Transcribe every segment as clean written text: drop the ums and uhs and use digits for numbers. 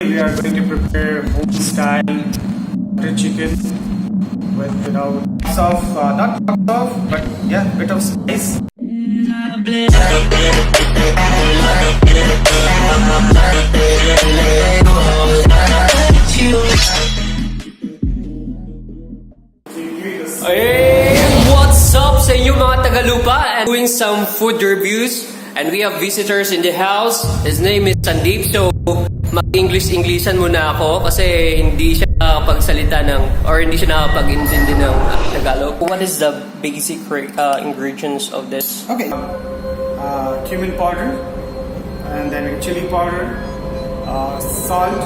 We are going to prepare home style butter chicken with lots of not lots of but yeah, bit of spice. Hey, what's up sa inyo mga Tagalupa? And doing some food reviews, and we have visitors in the house. His name is Sandeep, so mag-English-Englishan muna ako kasi hindi siya nakapagsalita hindi siya nakapag-intindi ng Tagalog. What is the basic ingredients of this? Okay, cumin powder, and then chili powder, salt,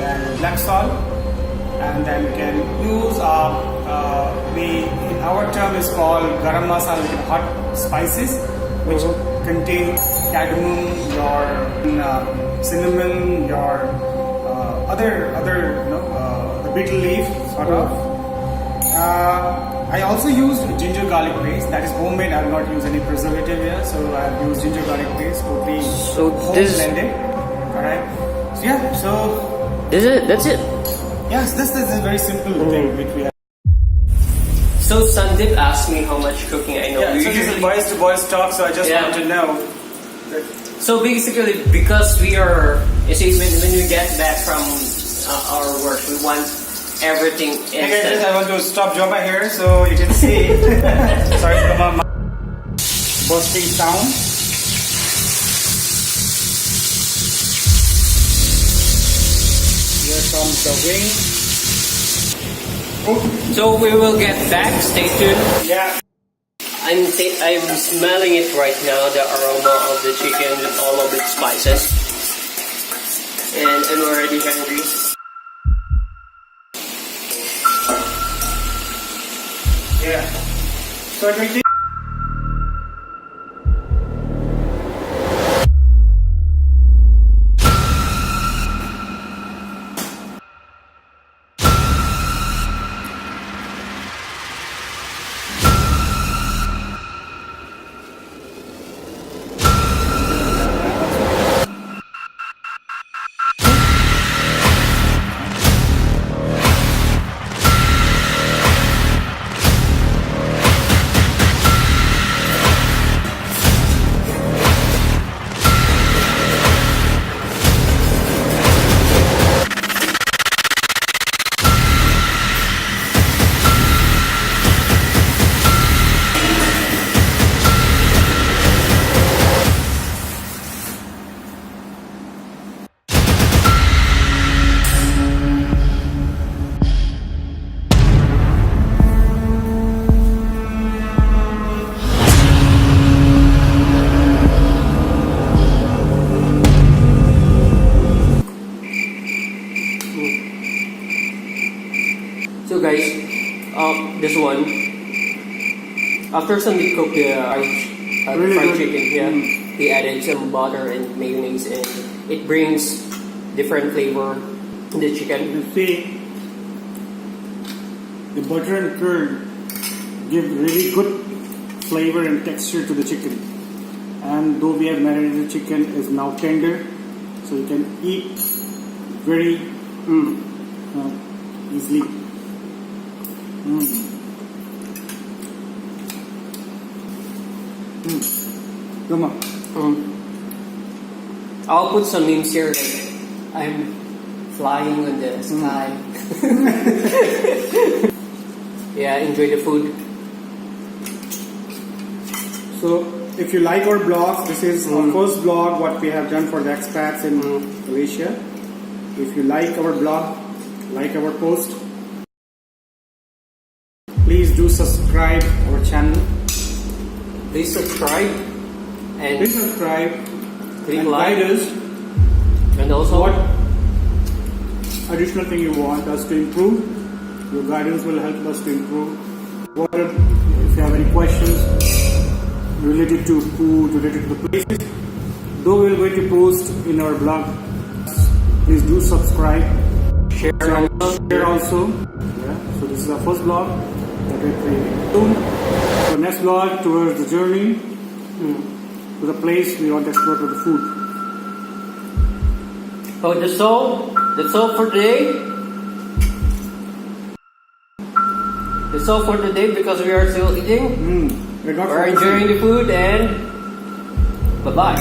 and black salt, and then we can use in our term is called garam masala, hot spices, which contain cardamom, your cinnamon, your other the betel leaf sort of. I also used ginger garlic paste, that is homemade. I have not used any preservative here, so I have used ginger garlic paste, totally blended. Alright, so yeah, so That's it. yes, this is a very simple thing which we have. So Sandeep asked me how much cooking I know. Yeah, so this is boys to boys talk, so I just want to know. So basically, because we are, you see, when we get back from our work, we want everything instant. Okay, I want to stop Joma here so you can see. Sorry for the bursting sound. Here comes the wing. So we will get back. Stay tuned. Yeah. I'm smelling it right now, the aroma of the chicken with all of its spices, and I'm already hungry. Yeah. So it will take. So guys, this one, after Sandeep cooked the fried chicken, he added some butter and mayonnaise, and it brings different flavor in the chicken. You see, the butter and curd give really good flavor and texture to the chicken. And though we have marinated chicken, is now tender, so you can eat very easily. Come on. I'll put some memes here. Like, I'm flying on the sky. Yeah, enjoy the food. So, if you like our vlogs, this is our first vlog what we have done for the expats in Malaysia. If you like our vlog, like our post, please do subscribe our channel. Please subscribe and click like. guide us. And also, What additional thing you want us to improve? Your guidance will help us to improve. If you have any questions related to food, related to the places, though we are going to post in our blog, please do subscribe. Share also. Yeah. So this is our first vlog that we're creating. Soon, so next vlog towards the journey to the place we want to explore to the food. So that's all for today. That's all for today because we are still eating. We're enjoying the food and bye-bye.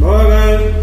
Bye guys.